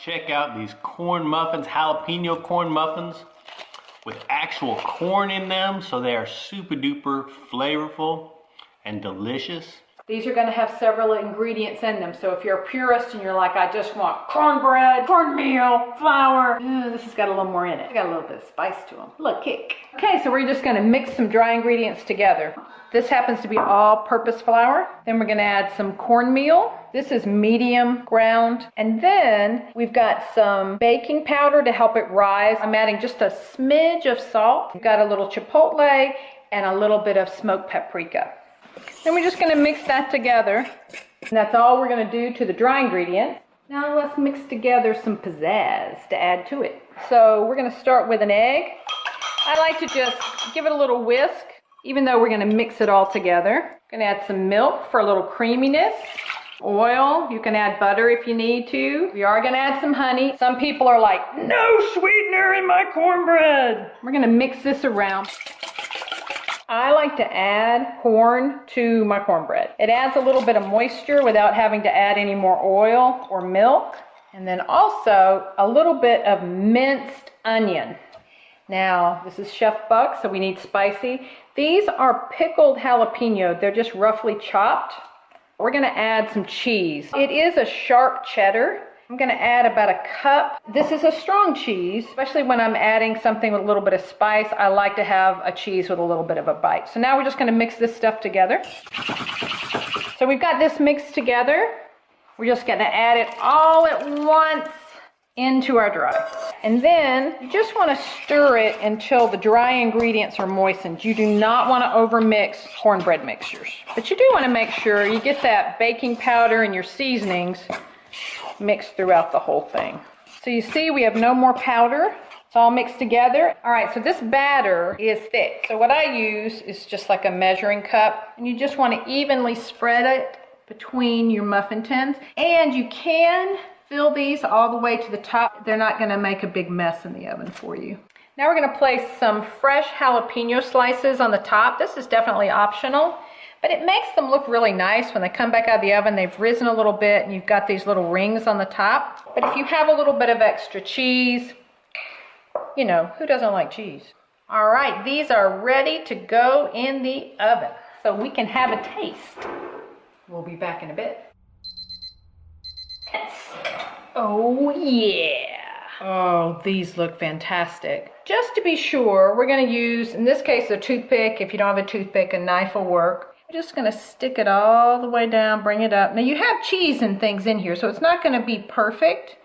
Check out these corn muffins, jalapeno corn muffins with actual corn in them, so they are super duper flavorful and delicious. These are going to have several ingredients in them, so if you're a purist and you're like, I just want cornbread, cornmeal, flour, this has got a little more in it. It's got a little bit of spice to them. A little kick. Okay, so we're just going to mix some dry ingredients together. This happens to be all-purpose flour. Then we're going to add some cornmeal. This is medium ground. And then we've got some baking powder to help it rise. I'm adding just a smidge of salt. We've got a little chipotle and a little bit of smoked paprika. Then we're just going to mix that together. And that's all we're going to do to the dry ingredients. Now let's mix together some pizzazz to add to it. So we're going to start with an egg. I like to just give it a little whisk, even though we're going to mix it all together. Going to add some milk for a little creaminess. Oil, you can add butter if you need to. We are going to add some honey. Some people are like, no sweetener in my cornbread. We're going to mix this around. I like to add corn to my cornbread. It adds a little bit of moisture without having to add any more oil or milk. And then also a little bit of minced onion. Now, this is Chef Buck, so we need spicy. These are pickled jalapeno. They're just roughly chopped. We're going to add some cheese. It is a sharp cheddar. I'm going to add about a cup. This is a strong cheese, especially when I'm adding something with a little bit of spice. I like to have a cheese with a little bit of a bite. So now we're just going to mix this stuff together. So we've got this mixed together. We're just going to add it all at once into our dry. And then you just want to stir it until the dry ingredients are moistened. You do not want to overmix cornbread mixtures. But you do want to make sure you get that baking powder and your seasonings mixed throughout the whole thing. So you see we have no more powder. It's all mixed together. All right, so this batter is thick. So what I use is just like a measuring cup. And you just want to evenly spread it between your muffin tins. And you can fill these all the way to the top. They're not going to make a big mess in the oven for you. Now we're going to place some fresh jalapeno slices on the top. This is definitely optional, but it makes them look really nice when they come back out of the oven. They've risen a little bit and you've got these little rings on the top. But if you have a little bit of extra cheese, you know, who doesn't like cheese? All right, these are ready to go in the oven so we can have a taste. We'll be back in a bit. Oh yeah. Oh, these look fantastic. Just to be sure, we're going to use, in this case, a toothpick. If you don't have a toothpick, a knife will work. We're just going to stick it all the way down, bring it up. Now you have cheese and things in here, so it's not going to be perfect.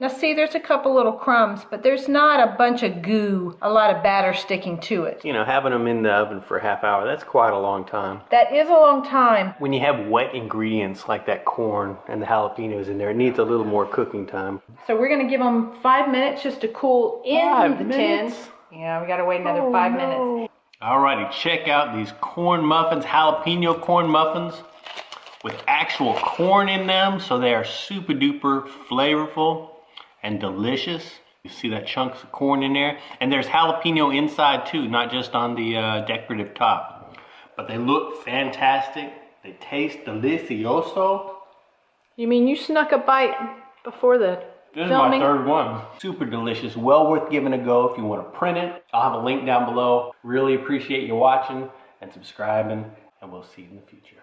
Now see, there's a couple little crumbs, but there's not a bunch of goo, a lot of batter sticking to it. You know, having them in the oven for a half hour, that's quite a long time. That is a long time. When you have wet ingredients like that corn and the jalapenos in there, it needs a little more cooking time. So we're going to give them 5 minutes just to cool in the tins. Yeah, we got to wait another 5 minutes. Alrighty, check out these corn muffins, jalapeno corn muffins with actual corn in them, so they are super duper flavorful and delicious. You see that chunks of corn in there, and there's jalapeno inside too, not just on the decorative top. But they look fantastic. They taste delicioso. You mean you snuck a bite before the filming? This is my third one. Super delicious. Well worth giving a go if you want to print it. I'll have a link down below. Really appreciate you watching and subscribing, and we'll see you in the future.